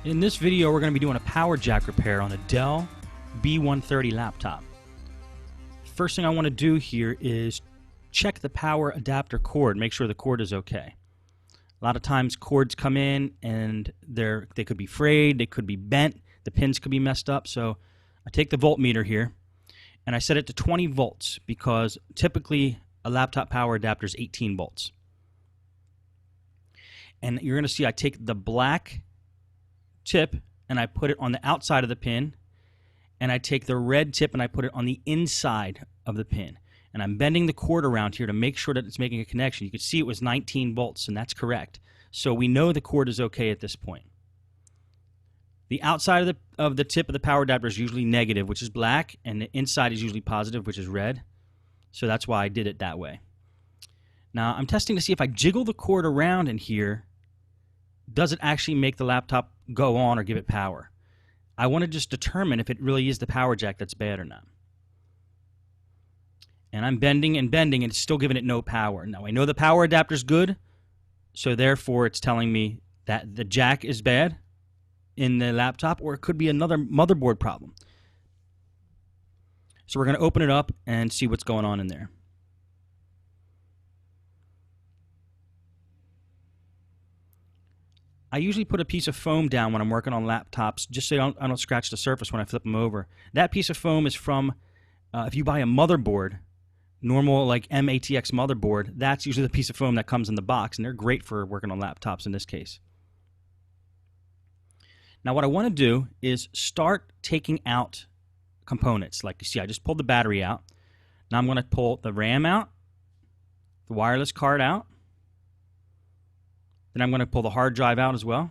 In this video, we're going to be doing a power jack repair on a Dell B130 laptop. First thing I want to do here is check the power adapter cord, make sure the cord is okay. A lot of times cords come in and they could be frayed, they could be bent, the pins could be messed up. So I take the voltmeter here and I set it to 20 volts because typically a laptop power adapter is 18 volts. And you're going to see I take the black tip and I put it on the outside of the pin, and I take the red tip and I put it on the inside of the pin, and I'm bending the cord around here to make sure that it's making a connection. You can see it was 19 volts, and that's correct, so we know the cord is okay at this point. The outside of the tip of the power adapter is usually negative, which is black, and the inside is usually positive, which is red, so that's why I did it that way. Now I'm testing to see if I jiggle the cord around in here, does it actually make the laptop go on or give it power? I want to just determine if it really is the power jack that's bad or not. And I'm bending and bending and it's still giving it no power. Now I know the power adapter is good, so therefore it's telling me that the jack is bad in the laptop, or it could be another motherboard problem. So we're going to open it up and see what's going on in there. I usually put a piece of foam down when I'm working on laptops just so I don't scratch the surface when I flip them over. That piece of foam is from, if you buy a motherboard, normal like MATX motherboard, that's usually the piece of foam that comes in the box, and they're great for working on laptops in this case. Now what I want to do is start taking out components. Like you see, I just pulled the battery out. Now I'm going to pull the RAM out, the wireless card out. Then I'm going to pull the hard drive out as well.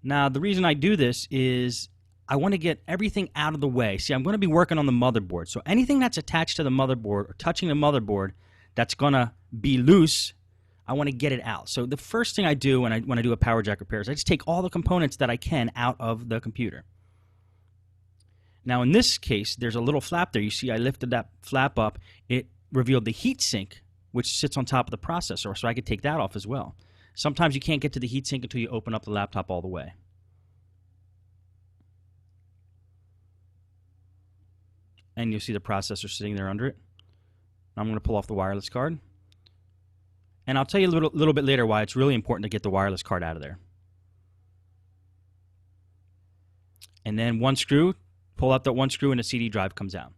Now, the reason I do this is I want to get everything out of the way. See, I'm going to be working on the motherboard. So anything that's attached to the motherboard or touching the motherboard that's going to be loose, I want to get it out. So the first thing I do when I do a power jack repair is I just take all the components that I can out of the computer. Now, in this case, there's a little flap there. You see I lifted that flap up. It revealed the heatsink, which sits on top of the processor, so I could take that off as well. Sometimes you can't get to the heatsink until you open up the laptop all the way. And you'll see the processor sitting there under it. I'm going to pull off the wireless card. And I'll tell you a little bit later why it's really important to get the wireless card out of there. And then one screw, pull out that one screw and the CD drive comes out.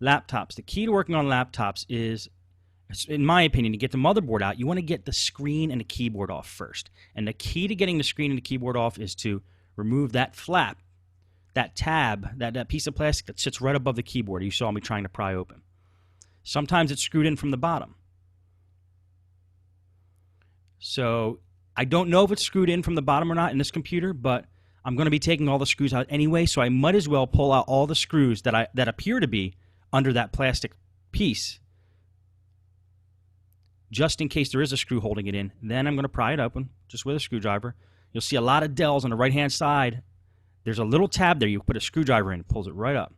Laptops. The key to working on laptops is, in my opinion, to get the motherboard out, you want to get the screen and the keyboard off first. And the key to getting the screen and the keyboard off is to remove that flap, that tab, that piece of plastic that sits right above the keyboard you saw me trying to pry open. Sometimes it's screwed in from the bottom. So I don't know if it's screwed in from the bottom or not in this computer, but I'm going to be taking all the screws out anyway, so I might as well pull out all the screws that appear to be under that plastic piece, just in case there is a screw holding it in. Then I'm going to pry it open just with a screwdriver. You'll see a lot of Dells on the right hand side. There's a little tab there. You put a screwdriver in, it pulls it right up.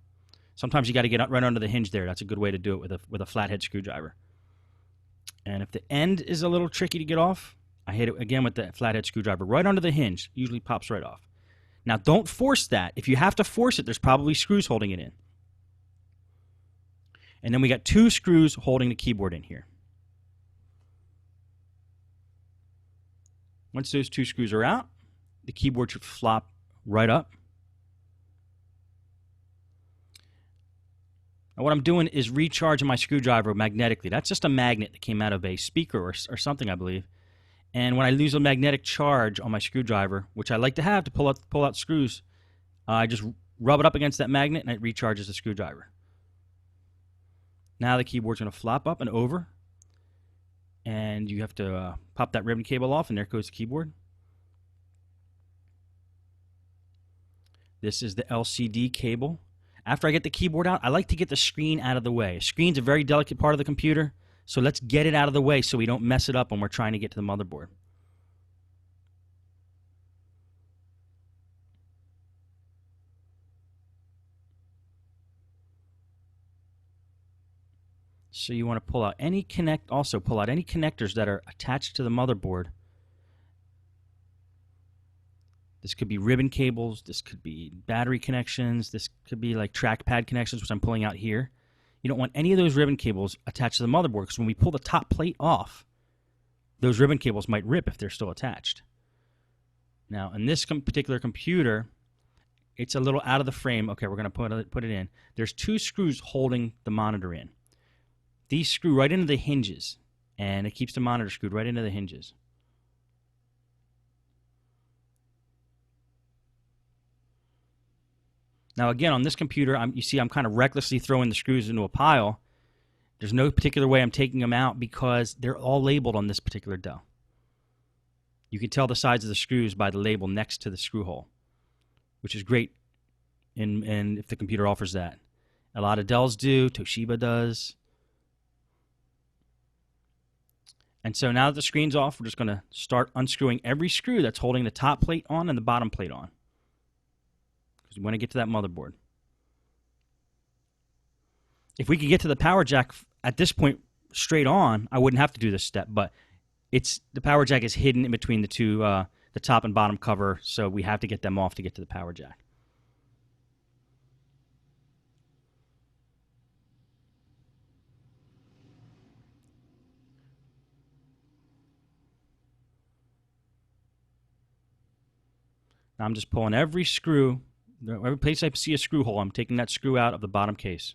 Sometimes you got to get right under the hinge there. That's a good way to do it with a flathead screwdriver. And if the end is a little tricky to get off, I hit it again with the flathead screwdriver right under the hinge. Usually pops right off. Now don't force that. If you have to force it, there's probably screws holding it in. And then we got two screws holding the keyboard in here. Once those two screws are out, the keyboard should flop right up. Now what I'm doing is recharging my screwdriver magnetically. That's just a magnet that came out of a speaker or something, I believe. And when I lose a magnetic charge on my screwdriver, which I like to have to pull out screws, I just rub it up against that magnet and it recharges the screwdriver. Now the keyboard's going to flop up and over, and you have to pop that ribbon cable off, and there goes the keyboard. This is the LCD cable. After I get the keyboard out, I like to get the screen out of the way. A screen's a very delicate part of the computer, so let's get it out of the way so we don't mess it up when we're trying to get to the motherboard. So you want to pull out any connectors that are attached to the motherboard. This could be ribbon cables, this could be battery connections, this could be like trackpad connections, which I'm pulling out here. You don't want any of those ribbon cables attached to the motherboard, because when we pull the top plate off, those ribbon cables might rip if they're still attached. Now, in this particular computer, it's a little out of the frame. Okay, we're going to put it in. There's 2 screws holding the monitor in. These screw right into the hinges, and it keeps the monitor screwed right into the hinges. Now again, on this computer, you see I'm kind of recklessly throwing the screws into a pile. There's no particular way I'm taking them out because they're all labeled on this particular Dell. You can tell the size of the screws by the label next to the screw hole, which is great and if the computer offers that. A lot of Dells do, Toshiba does. And so now that the screen's off, we're just going to start unscrewing every screw that's holding the top plate on and the bottom plate on, because we want to get to that motherboard. If we could get to the power jack at this point straight on, I wouldn't have to do this step, but the power jack is hidden in between the two, the top and bottom cover, so we have to get them off to get to the power jack. Now I'm just pulling every screw, every place I see a screw hole, I'm taking that screw out of the bottom case.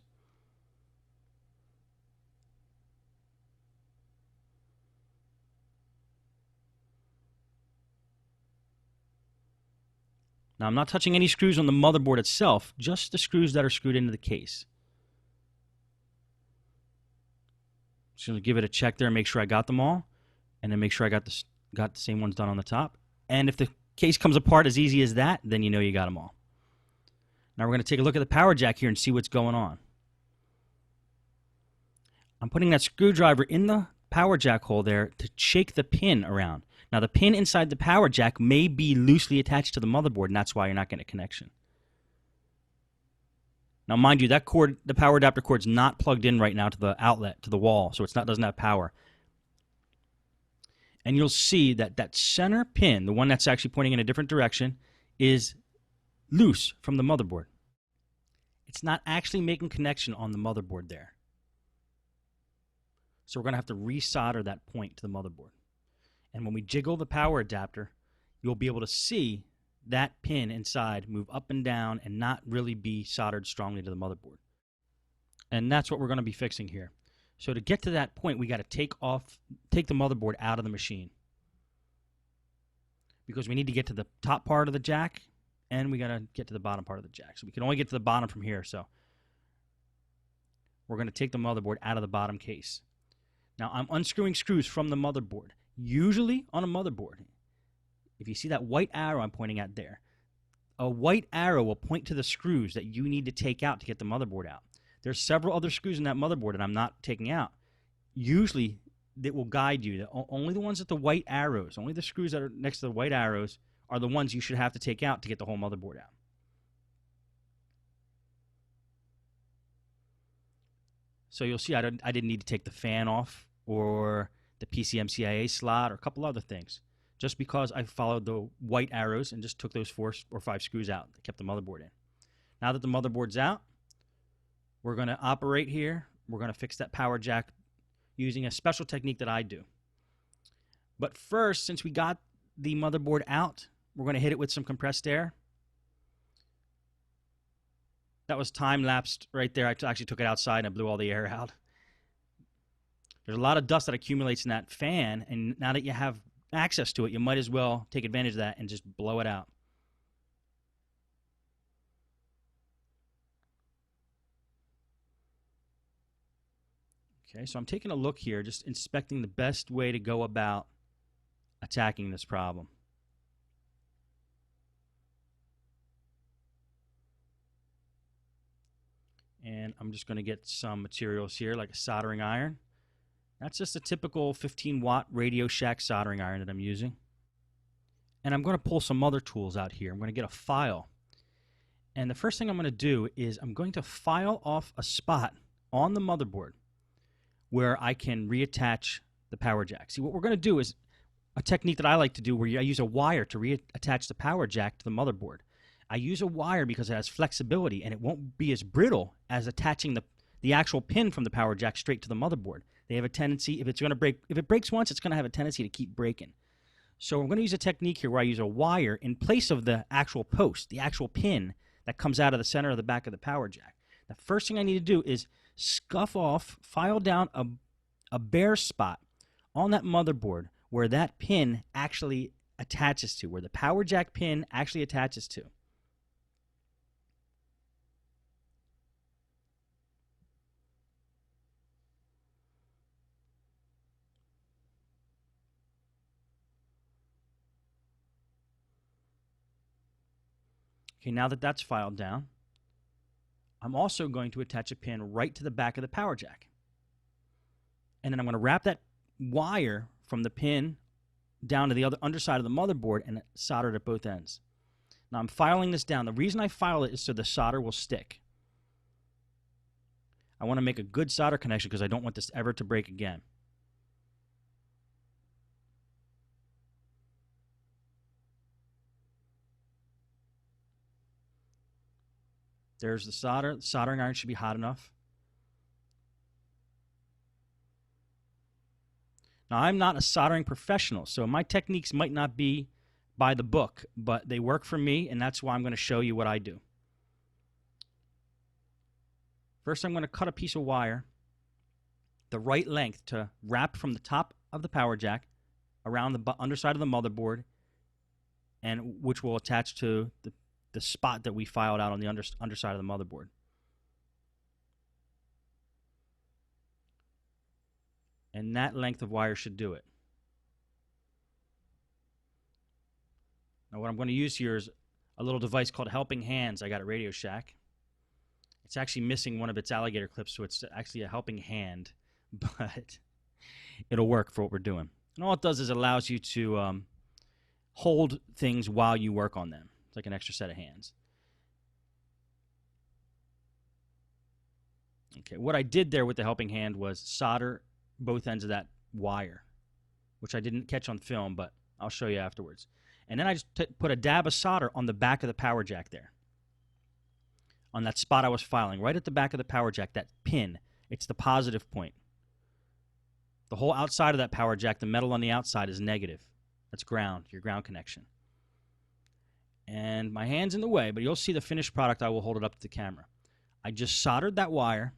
Now I'm not touching any screws on the motherboard itself, just the screws that are screwed into the case. Just going to give it a check there and make sure I got them all, and then make sure I got the same ones done on the top. And if the case comes apart as easy as that, then you know you got them all. Now we're going to take a look at the power jack here and see what's going on. I'm putting that screwdriver in the power jack hole there to shake the pin around. Now the pin inside the power jack may be loosely attached to the motherboard, and that's why you're not getting a connection. Now mind you, that cord, the power adapter cord's not plugged in right now to the outlet, to the wall, so doesn't have power. And you'll see that that center pin, the one that's actually pointing in a different direction, is loose from the motherboard. It's not actually making connection on the motherboard there. So we're going to have to resolder that point to the motherboard. And when we jiggle the power adapter, you'll be able to see that pin inside move up and down and not really be soldered strongly to the motherboard. And that's what we're going to be fixing here. So to get to that point, we got to take the motherboard out of the machine, because we need to get to the top part of the jack and we got to get to the bottom part of the jack. So we can only get to the bottom from here. So we're going to take the motherboard out of the bottom case. Now I'm unscrewing screws from the motherboard. Usually on a motherboard, if you see that white arrow I'm pointing at there, a white arrow will point to the screws that you need to take out to get the motherboard out. There's several other screws in that motherboard that I'm not taking out. Usually, it will guide you. Only the ones with the white arrows, only the screws that are next to the white arrows are the ones you should have to take out to get the whole motherboard out. So you'll see I didn't need to take the fan off or the PCMCIA slot or a couple other things, just because I followed the white arrows and just took those 4 or 5 screws out that kept the motherboard in. Now that the motherboard's out, we're going to operate here. We're going to fix that power jack using a special technique that I do. But first, since we got the motherboard out, we're going to hit it with some compressed air. That was time-lapsed right there. I actually took it outside and I blew all the air out. There's a lot of dust that accumulates in that fan, and now that you have access to it, you might as well take advantage of that and just blow it out. Okay, so I'm taking a look here, just inspecting the best way to go about attacking this problem. And I'm just going to get some materials here, like a soldering iron. That's just a typical 15-watt Radio Shack soldering iron that I'm using. And I'm going to pull some other tools out here. I'm going to get a file. And the first thing I'm going to do is I'm going to file off a spot on the motherboard where I can reattach the power jack. See, what we're going to do is a technique that I like to do where I use a wire to reattach the power jack to the motherboard. I use a wire because it has flexibility and it won't be as brittle as attaching the actual pin from the power jack straight to the motherboard. They have a tendency, if it breaks once, it's going to have a tendency to keep breaking. So we're going to use a technique here where I use a wire in place of the actual post, the actual pin that comes out of the center of the back of the power jack. The first thing I need to do is scuff off, file down a bare spot on that motherboard where that pin actually attaches to, where the power jack pin actually attaches to. Okay, now that that's filed down, I'm also going to attach a pin right to the back of the power jack. And then I'm going to wrap that wire from the pin down to the other underside of the motherboard and solder it at both ends. Now I'm filing this down. The reason I file it is so the solder will stick. I want to make a good solder connection because I don't want this ever to break again. There's the solder. The soldering iron should be hot enough. Now, I'm not a soldering professional, so my techniques might not be by the book, but they work for me, and that's why I'm going to show you what I do. First, I'm going to cut a piece of wire the right length to wrap from the top of the power jack around the underside of the motherboard, and which will attach to the spot that we filed out on the underside of the motherboard. And that length of wire should do it. Now what I'm going to use here is a little device called Helping Hands I got at Radio Shack. It's actually missing one of its alligator clips, so it's actually a helping hand, but it'll work for what we're doing. And all it does is it allows you to hold things while you work on them. It's like an extra set of hands. Okay, what I did there with the helping hand was solder both ends of that wire, which I didn't catch on film, but I'll show you afterwards. And then I just put a dab of solder on the back of the power jack there, on that spot I was filing, right at the back of the power jack, that pin. It's the positive point. The whole outside of that power jack, the metal on the outside, is negative. That's ground, your ground connection. And my hand's in the way, but you'll see the finished product. I will hold it up to the camera. I just soldered that wire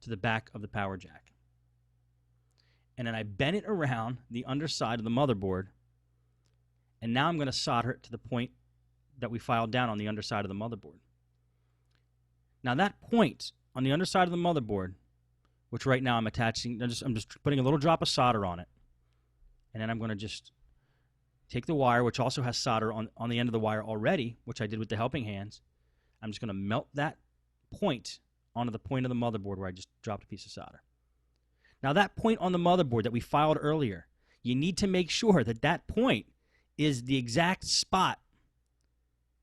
to the back of the power jack. And then I bent it around the underside of the motherboard. And now I'm going to solder it to the point that we filed down on the underside of the motherboard. Now that point on the underside of the motherboard, which right now I'm attaching, I'm just putting a little drop of solder on it. And then I'm going to just take the wire, which also has solder on the end of the wire already, which I did with the helping hands. I'm just going to melt that point onto the point of the motherboard where I just dropped a piece of solder. Now that point on the motherboard that we filed earlier, you need to make sure that that point is the exact spot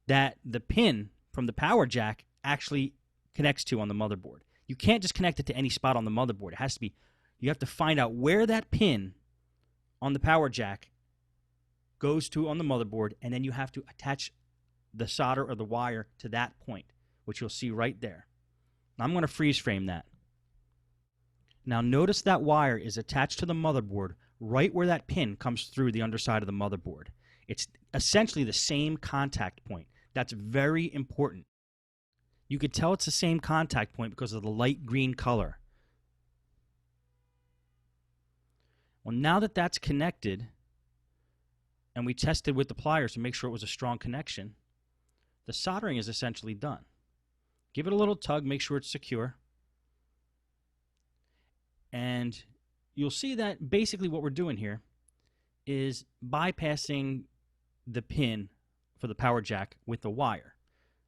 that the pin from the power jack actually connects to on the motherboard. You can't just connect it to any spot on the motherboard. It has to be, you have to find out where that pin on the power jack goes to on the motherboard, and then you have to attach the solder or the wire to that point, which you'll see right there. Now I'm going to freeze frame that. Now notice that wire is attached to the motherboard right where that pin comes through the underside of the motherboard. It's essentially the same contact point. That's very important. You could tell it's the same contact point because of the light green color. Well, now that that's connected, and we tested with the pliers to make sure it was a strong connection, the soldering is essentially done. Give it a little tug, make sure it's secure. And you'll see that basically what we're doing here is bypassing the pin for the power jack with the wire.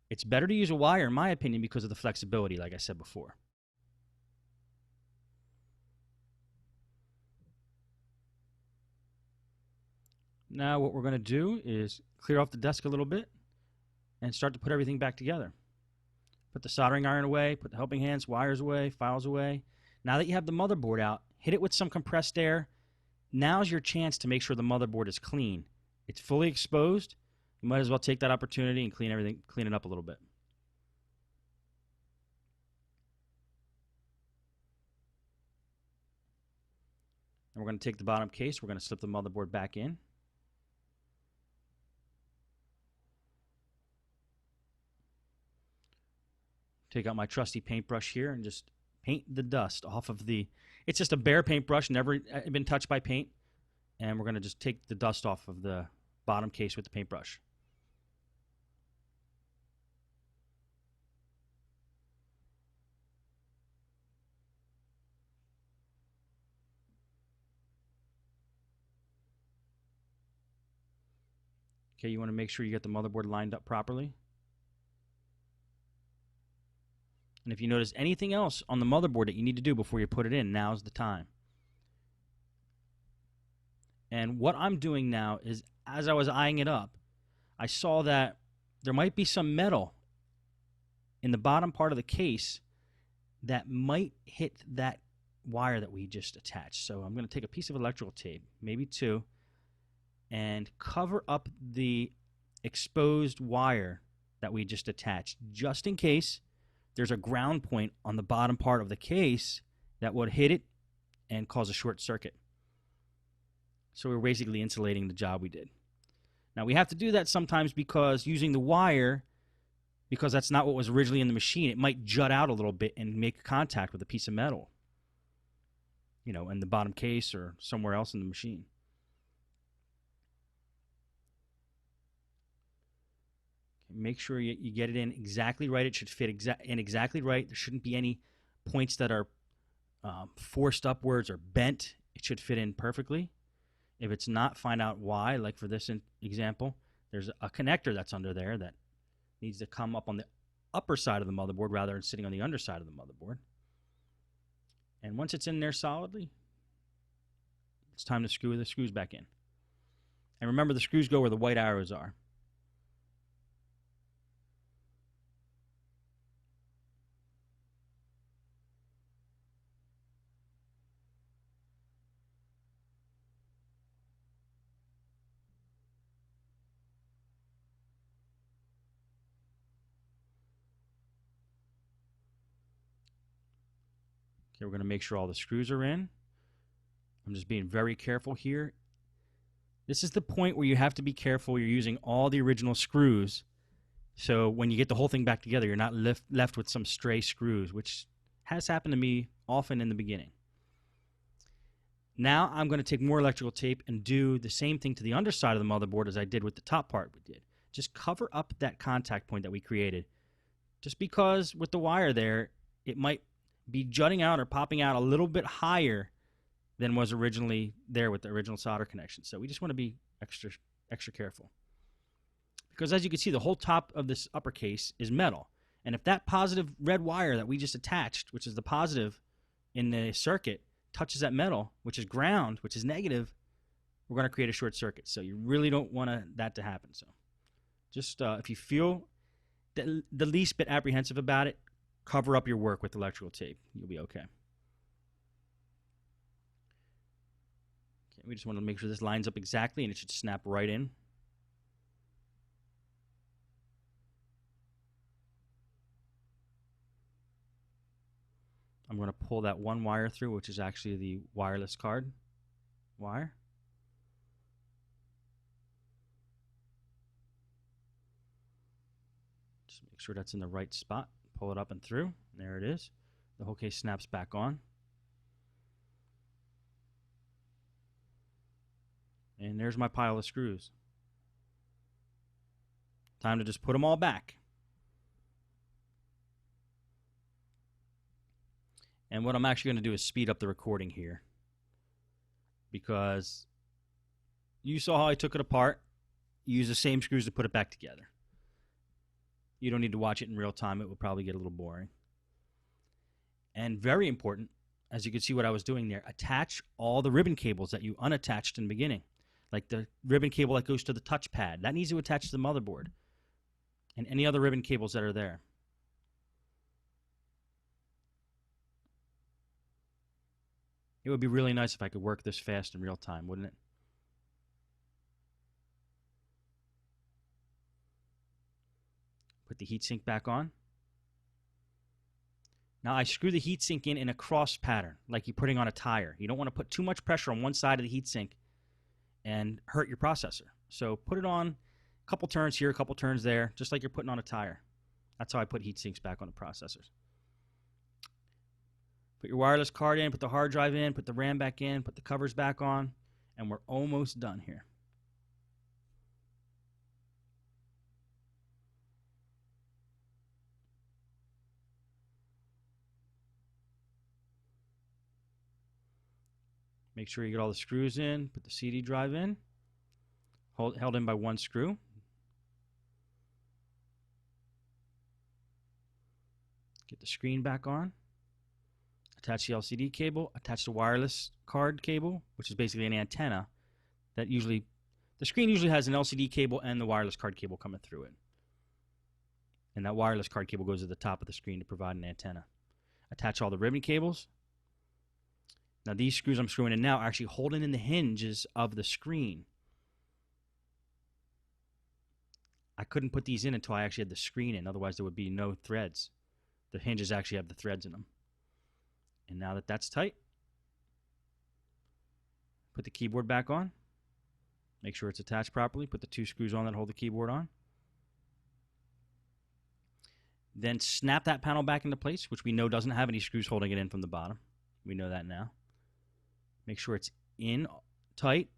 It's better to use a wire, in my opinion, because of the flexibility, like I said before. Now what we're going to do is clear off the desk a little bit and start to put everything back together. Put the soldering iron away, put the helping hands, wires away, files away. Now that you have the motherboard out, hit it with some compressed air. Now's your chance to make sure the motherboard is clean. It's fully exposed. You might as well take that opportunity and clean it up a little bit. And we're going to take the bottom case. We're going to slip the motherboard back in. Take out my trusty paintbrush here and just paint the dust off of the... It's just a bare paintbrush, never been touched by paint. And we're going to just take the dust off of the bottom case with the paintbrush. Okay, you want to make sure you get the motherboard lined up properly. And if you notice anything else on the motherboard that you need to do before you put it in, now's the time. And what I'm doing now is, as I was eyeing it up, I saw that there might be some metal in the bottom part of the case that might hit that wire that we just attached. So I'm going to take a piece of electrical tape, maybe two, and cover up the exposed wire that we just attached, just in case there's a ground point on the bottom part of the case that would hit it and cause a short circuit. So we're basically insulating the job we did. Now we have to do that sometimes because using the wire, because that's not what was originally in the machine, it might jut out a little bit and make contact with a piece of metal, you know, in the bottom case or somewhere else in the machine. Make sure you get it in exactly right. It should fit in exactly right. There shouldn't be any points that are forced upwards or bent. It should fit in perfectly. If it's not, find out why. Like for this example, there's a connector that's under there that needs to come up on the upper side of the motherboard rather than sitting on the underside of the motherboard. And once it's in there solidly, it's time to screw the screws back in. And remember, the screws go where the white arrows are. Okay, we're going to make sure all the screws are in. I'm just being very careful here. This is the point where you have to be careful. You're using all the original screws. So when you get the whole thing back together, you're not left with some stray screws, which has happened to me often in the beginning. Now I'm going to take more electrical tape and do the same thing to the underside of the motherboard as I did with the top part we did. Just cover up that contact point that we created. Just because with the wire there, it might be jutting out or popping out a little bit higher than was originally there with the original solder connection. So we just want to be extra careful. Because as you can see, the whole top of this upper case is metal. And if that positive red wire that we just attached, which is the positive in the circuit, touches that metal, which is ground, which is negative, we're going to create a short circuit. So you really don't want that to happen. So just if you feel the least bit apprehensive about it, cover up your work with electrical tape. You'll be okay. Okay, we just want to make sure this lines up exactly, and it should snap right in. I'm going to pull that one wire through, which is actually the wireless card wire. Just make sure that's in the right spot. Pull it up and through. There it is. The whole case snaps back on. And there's my pile of screws. Time to just put them all back. And what I'm actually going to do is speed up the recording here, because you saw how I took it apart. You use the same screws to put it back together. You don't need to watch it in real time. It will probably get a little boring. And very important, as you can see what I was doing there, attach all the ribbon cables that you unattached in the beginning. Like the ribbon cable that goes to the touchpad. That needs to attach to the motherboard. And any other ribbon cables that are there. It would be really nice if I could work this fast in real time, wouldn't it? Put the heatsink back on. Now I screw the heatsink in a cross pattern, like you're putting on a tire. You don't want to put too much pressure on one side of the heatsink and hurt your processor. So put it on a couple turns here, a couple turns there, just like you're putting on a tire. That's how I put heat sinks back on the processors. Put your wireless card in, put the hard drive in, put the RAM back in, put the covers back on, and we're almost done here. Make sure you get all the screws in, put the CD drive in, held in by one screw. Get the screen back on. Attach the LCD cable, attach the wireless card cable, which is basically an antenna that usually, the screen usually has an LCD cable and the wireless card cable coming through it. And that wireless card cable goes to the top of the screen to provide an antenna. Attach all the ribbon cables. Now these screws I'm screwing in now are actually holding in the hinges of the screen. I couldn't put these in until I actually had the screen in, otherwise there would be no threads. The hinges actually have the threads in them. And now that that's tight, put the keyboard back on. Make sure it's attached properly. Put the two screws on that hold the keyboard on. Then snap that panel back into place, which we know doesn't have any screws holding it in from the bottom. We know that now. Make sure it's in tight.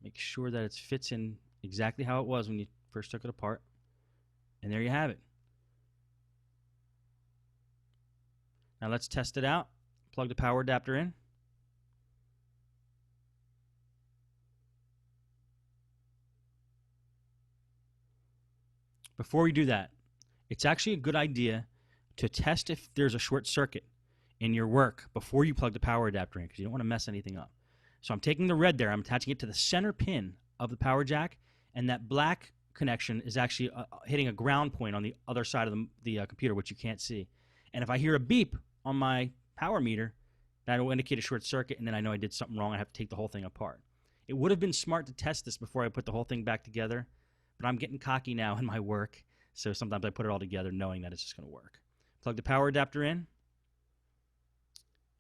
Make sure that it fits in exactly how it was when you first took it apart. And there you have it. Now let's test it out. Plug the power adapter in. Before we do that, it's actually a good idea to test if there's a short circuit in your work before you plug the power adapter in, because you don't want to mess anything up. So I'm taking the red there, I'm attaching it to the center pin of the power jack, and that black connection is actually hitting a ground point on the other side of the computer, which you can't see. And if I hear a beep on my power meter, that will indicate a short circuit, and then I know I did something wrong. I have to take the whole thing apart. It would have been smart to test this before I put the whole thing back together, but I'm getting cocky now in my work, so sometimes I put it all together knowing that it's just going to work. Plug the power adapter in,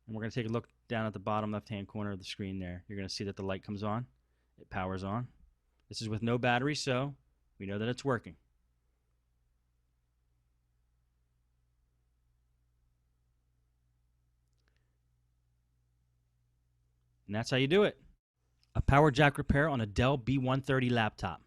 and we're going to take a look down at the bottom left-hand corner of the screen there. You're going to see that the light comes on. It powers on. This is with no battery, so we know that it's working. And that's how you do it. A power jack repair on a Dell B130 laptop.